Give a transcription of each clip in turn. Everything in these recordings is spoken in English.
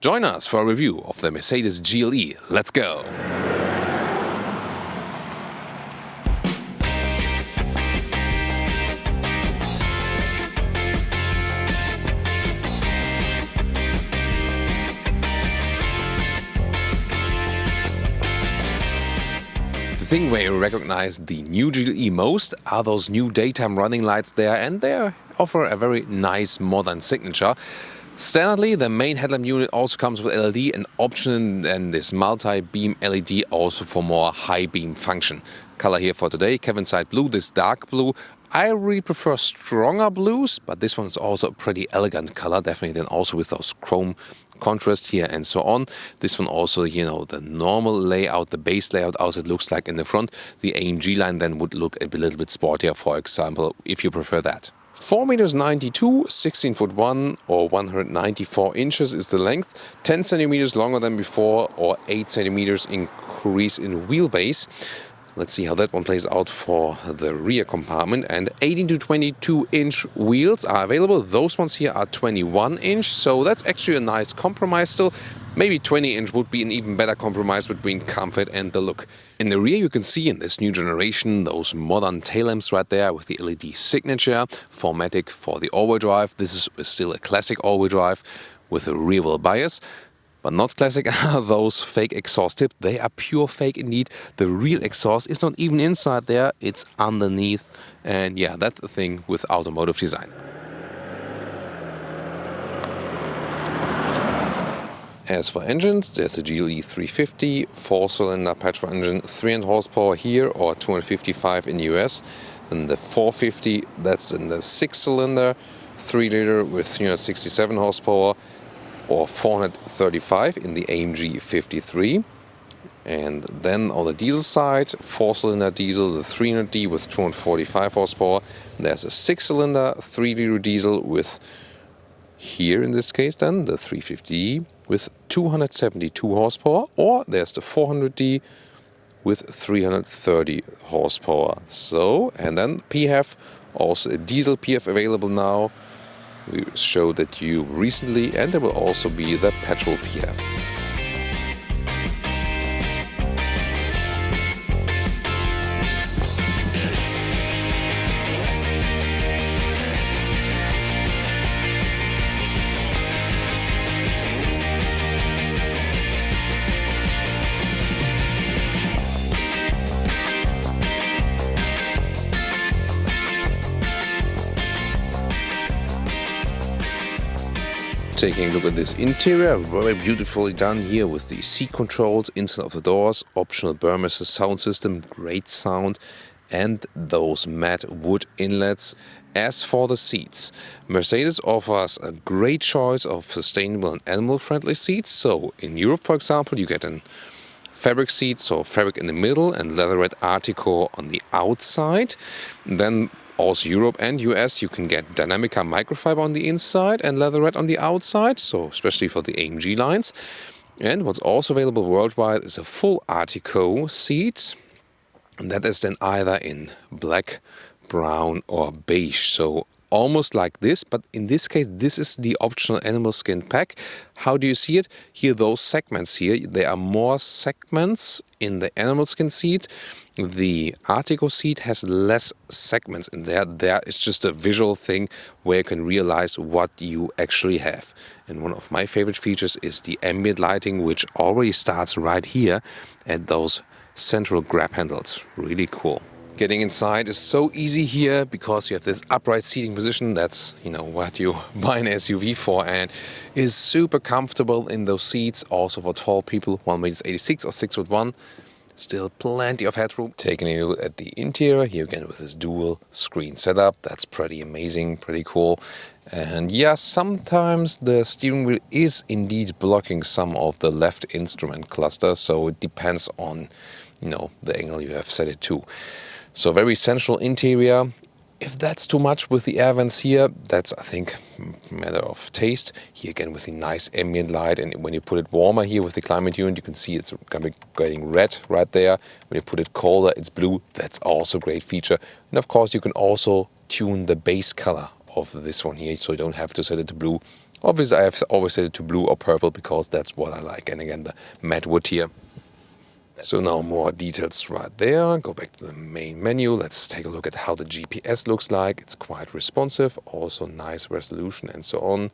Join us for a review of the Mercedes GLE. Let's go! The thing where you recognize the new GLE most are those new daytime running lights there, and they offer a very nice modern signature. Standardly, the main headlamp unit also comes with LED, and option and this multi-beam LED also for more high beam function. Color here for today, Kevin side blue, this dark blue. I really prefer stronger blues, but this one is also a pretty elegant color, definitely then also with those chrome contrast here and so on. This one also, the normal layout, the base layout as it looks like in the front. The AMG line then would look a little bit sportier, for example, if you prefer that. 4.92 meters, 16 foot 1 or 194 inches is the length, 10 centimeters longer than before or 8 centimeters increase in wheelbase. Let's see how that one plays out for the rear compartment. And 18 to 22 inch wheels are available. Those ones here are 21 inch, so that's actually a nice compromise still. Maybe 20 inch would be an even better compromise between comfort and the look. In the rear you can see in this new generation those modern tail lamps right there with the LED signature, 4MATIC for the all-wheel drive. This is still a classic all-wheel drive with a rear wheel bias. But not classic are those fake exhaust tips. They are pure fake indeed. The real exhaust is not even inside there, it's underneath. And yeah, that's the thing with automotive design. As for engines, there's the GLE 350, 4-cylinder petrol engine, 300 horsepower here or 255 in the US. And the 450, that's in the 6-cylinder, 3-liter with 367 horsepower or 435 in the AMG 53. And then on the diesel side, 4-cylinder diesel, the 300D with 245 horsepower. There's a 6-cylinder, 3-liter diesel with, here in this case then, the 350D with 272 horsepower, or there's the 400D with 330 horsepower. So, and then PHEV, also a diesel PHEV available now. We showed that you recently, and there will also be the petrol PHEV. Taking a look at this interior, very beautifully done here with the seat controls inside of the doors, optional Burmester sound system, great sound, and those matte wood inlets. As for the seats, Mercedes offers a great choice of sustainable and animal-friendly seats. So in Europe, for example, you get a fabric seat, so fabric in the middle and leatherette Artico on the outside. Then also Europe and US, you can get Dynamica microfiber on the inside and leatherette on the outside, so especially for the AMG lines. And what's also available worldwide is a full Artico seat, and that is then either in black, brown or beige, so almost like this, but in this case this is the optional animal skin pack. How do you see it? Here, those segments here, there are more segments in the animal skin seat. The Artico seat has less segments in there. There is just a visual thing where you can realize what you actually have. And one of my favorite features is the ambient lighting, which already starts right here at those central grab handles. Really cool. Getting inside is so easy here because you have this upright seating position. That's, what you buy an SUV for, and is super comfortable in those seats. Also for tall people, 1.86 or 6'1". Still plenty of headroom. Taking a look at the interior, here again with this dual screen setup. That's pretty amazing, pretty cool. And yeah, sometimes the steering wheel is indeed blocking some of the left instrument cluster. So it depends on, the angle you have set it to. So very central interior. If that's too much with the air vents here, that's, I think, a matter of taste. Here again with the nice ambient light, and when you put it warmer here with the climate unit, you can see it's going to be getting red right there. When you put it colder, it's blue. That's also a great feature. And of course, you can also tune the base color of this one here, so you don't have to set it to blue Obviously, I have always set it to blue or purple because that's what I like. And again, the matte wood here. So now more details right there. Go back to the main menu. Let's take a look at how the GPS looks like. It's quite responsive, also nice resolution and so on.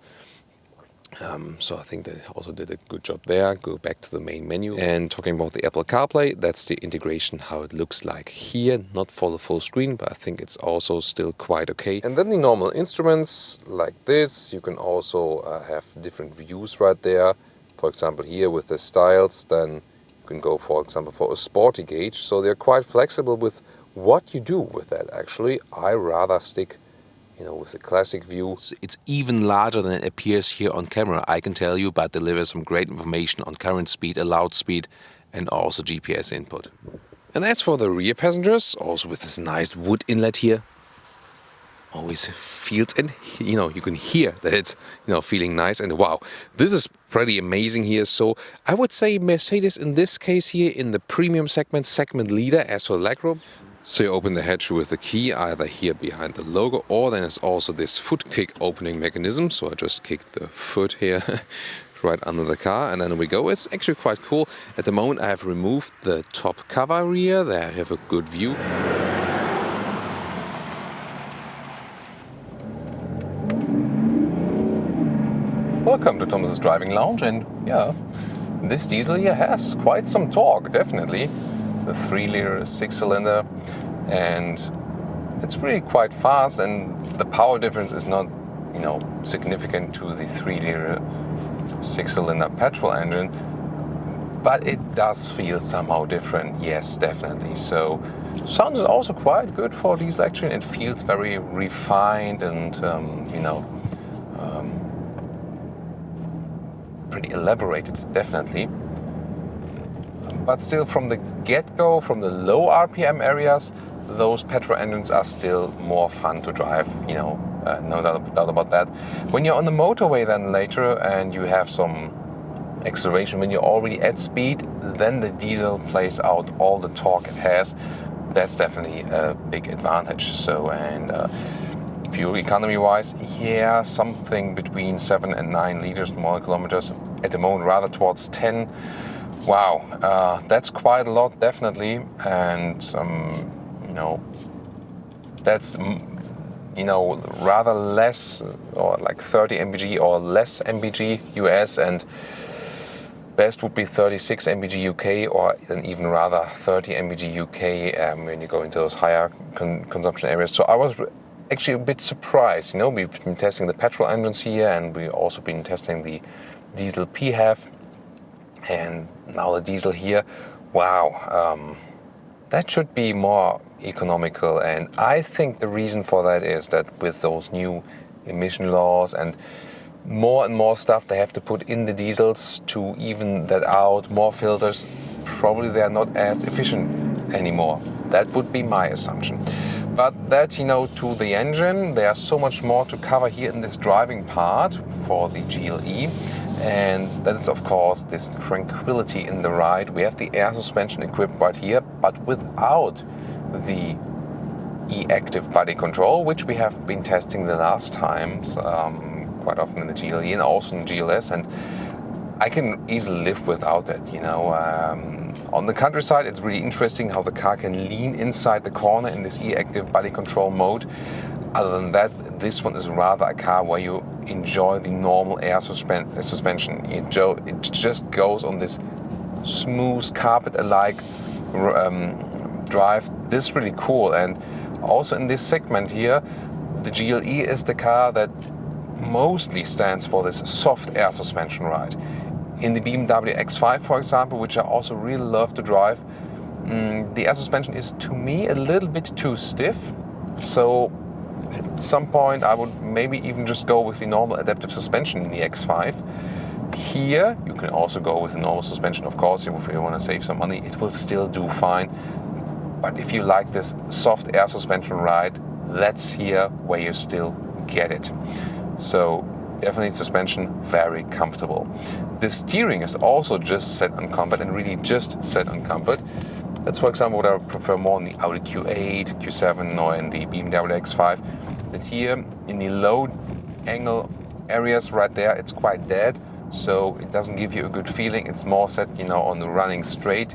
So I think they also did a good job there. Go back to the main menu. And talking about the Apple CarPlay, that's the integration, how it looks like here. Not for the full screen, but I think it's also still quite okay. And then the normal instruments like this. You can also have different views right there. For example, here with the styles, then you can go, for example, for a sporty gauge. So they're quite flexible with what you do with that, actually. I rather stick with the classic view. It's even larger than it appears here on camera, I can tell you, but delivers some great information on current speed, allowed speed, and also GPS input. And as for the rear passengers, also with this nice wood inlet here, always feels, and you can hear that it's feeling nice. And wow, this is pretty amazing here. So I would say Mercedes in this case here in the premium segment leader as for the legroom. So you open the hatch with the key, either here behind the logo, or then there's also this foot kick opening mechanism. So I just kicked the foot here right under the car, and then we go. It's actually quite cool. At the moment I have removed the top cover rear. There I have a good view. Welcome to Thomas's Driving Lounge, and yeah, this diesel here has quite some torque, definitely. The 3-liter 6-cylinder, and it's really quite fast, and the power difference is not significant to the 3-liter 6-cylinder petrol engine, but it does feel somehow different, yes, definitely. So sound is also quite good for diesel engine. It feels very refined and pretty elaborated, definitely. But still, from the get-go, from the low RPM areas, those petrol engines are still more fun to drive, no doubt about that. When you're on the motorway then later and you have some acceleration, when you're already at speed, then the diesel plays out all the torque it has. That's definitely a big advantage. So, and fuel economy-wise, yeah, something between 7 and 9 liters per mile kilometers. At the moment, rather towards 10. Wow, that's quite a lot, definitely, and that's rather less, or like 30 mpg or less mpg US, and best would be 36 mpg UK, or then even rather 30 mpg UK when you go into those higher consumption areas. So I was actually a bit surprised. We've been testing the petrol engines here, and we've also been testing the diesel PHEV. And now the diesel here, wow, that should be more economical. And I think the reason for that is that with those new emission laws and more stuff they have to put in the diesels to even that out, more filters, probably they are not as efficient anymore. That would be my assumption. But that, to the engine, there's so much more to cover here in this driving part for the GLE. And that is, of course, this tranquility in the ride. We have the air suspension equipped right here, but without the e-active body control, which we have been testing the last times, quite often in the GLE and also in the GLS. And I can easily live without that, On the countryside, it's really interesting how the car can lean inside the corner in this e-active body control mode. Other than that, this one is rather a car where you enjoy the normal air suspension. It just goes on this smooth carpet-alike drive. This is really cool. And also in this segment here, the GLE is the car that mostly stands for this soft air suspension ride. In the BMW X5, for example, which I also really love to drive, the air suspension is, to me, a little bit too stiff. So at some point I would maybe even just go with the normal adaptive suspension in the X5. Here you can also go with the normal suspension, of course, if you want to save some money. It will still do fine. But if you like this soft air suspension ride, that's here where you still get it. So definitely suspension, very comfortable. The steering is also just set on comfort, and really just set on comfort. That's, for example, what I prefer more in the Audi Q8, Q7, or in the BMW X5. That here, in the low angle areas right there, it's quite dead, so it doesn't give you a good feeling. It's more set, on the running straight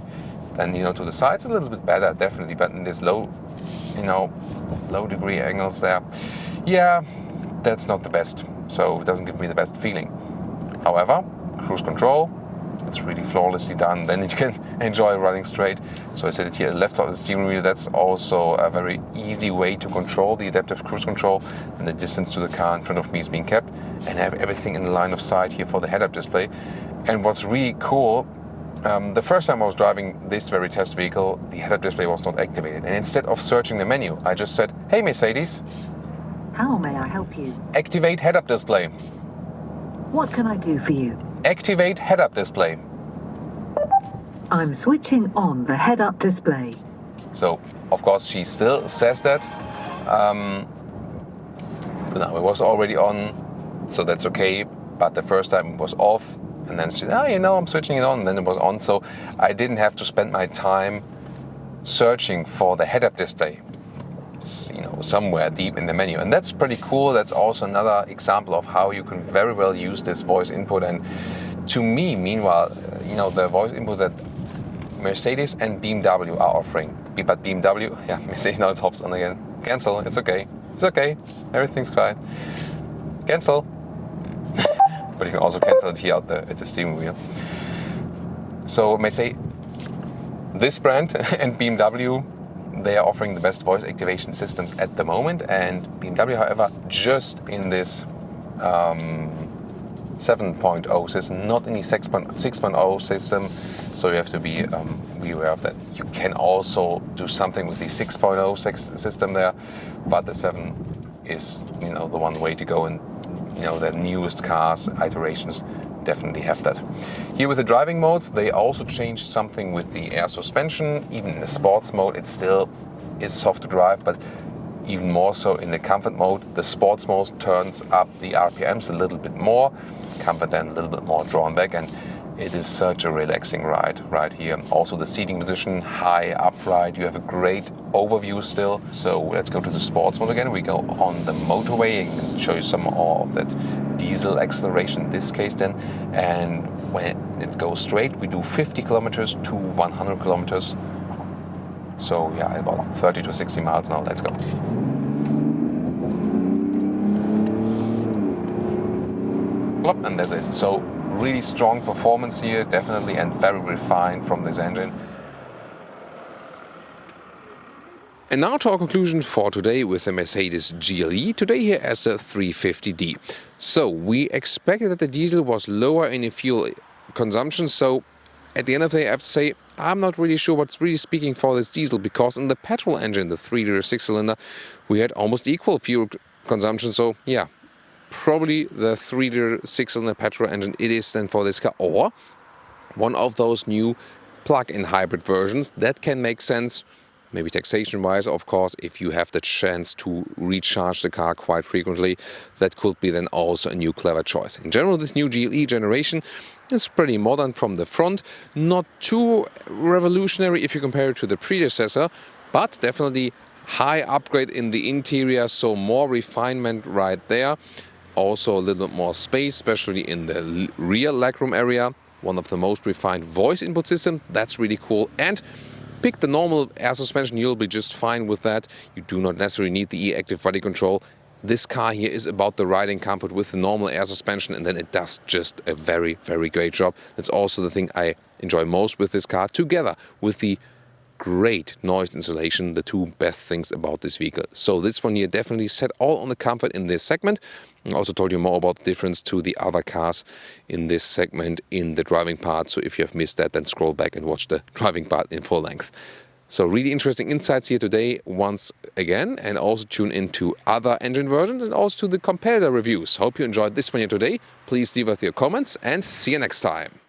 than, to the sides. A little bit better, definitely, but in this low degree angles there, yeah, that's not the best. So it doesn't give me the best feeling. However, cruise control, it's really flawlessly done. Then you can enjoy running straight. So I set it here left side of the steering wheel. That's also a very easy way to control the adaptive cruise control. And the distance to the car in front of me is being kept. And I have everything in the line of sight here for the head-up display. And what's really cool, the first time I was driving this very test vehicle, the head-up display was not activated. And instead of searching the menu, I just said, "Hey Mercedes, how may I help you? Activate head-up display." What can I do for you? Activate head-up display. I'm switching on the head-up display. So, of course, she still says that. But now it was already on, so that's okay. But the first time it was off, and then she said, I'm switching it on, and then it was on. So I didn't have to spend my time searching for the head-up display, somewhere deep in the menu. And that's pretty cool. That's also another example of how you can very well use this voice input. And to me, meanwhile, the voice input that Mercedes and BMW are offering. But BMW, Mercedes, now it hops on again. Cancel, it's okay. It's okay, everything's fine. Cancel. But you can also cancel it here at the steering wheel. So Mercedes, this brand and BMW, they are offering the best voice activation systems at the moment. And BMW, however, just in this 7.0 system, not in the 6.0 system. So you have to be aware of that. You can also do something with the 6.0 system there, but the 7 is the one way to go. And the newest cars, iterations, definitely have that. Here with the driving modes, they also changed something with the air suspension. Even in the sports mode, it still is soft to drive, but even more so in the comfort mode. The sports mode turns up the RPMs a little bit more, comfort then a little bit more drawn back, and it is such a relaxing ride right here. Also the seating position, high upright, you have a great overview still. So let's go to the sports mode again. We go on the motorway and show you some more of that diesel acceleration in this case then. And when it goes straight, we do 50 kilometers to 100 kilometers. So yeah, about 30 to 60 miles now. Let's go. And that's it. So really strong performance here, definitely, and very refined from this engine. And now to our conclusion for today with the Mercedes GLE, today here as a 350D. So we expected that the diesel was lower in the fuel consumption, so at the end of the day I have to say I'm not really sure what's really speaking for this diesel, because in the petrol engine, the 3-liter 6-cylinder, we had almost equal fuel consumption. So yeah, probably the 3-liter 6-cylinder petrol engine it is then for this car, or one of those new plug-in hybrid versions. That can make sense, maybe taxation-wise, of course, if you have the chance to recharge the car quite frequently. That could be then also a new clever choice. In general, this new GLE generation is pretty modern from the front, not too revolutionary if you compare it to the predecessor, but definitely high upgrade in the interior, so more refinement right there. Also a little bit more space, especially in the rear legroom area. One of the most refined voice input systems, that's really cool. And pick the normal air suspension, you'll be just fine with that. You do not necessarily need the e-active body control. This car here is about the riding comfort with the normal air suspension, and then it does just a very, very great job. That's also the thing I enjoy most with this car, together with the great noise insulation, the two best things about this vehicle. So this one here definitely set all on the comfort in this segment. I also told you more about the difference to the other cars in this segment in the driving part. So if you have missed that, then scroll back and watch the driving part in full length. So really interesting insights here today once again, and also tune into other engine versions and also to the competitor reviews. Hope you enjoyed this one here today. Please leave us your comments and see you next time.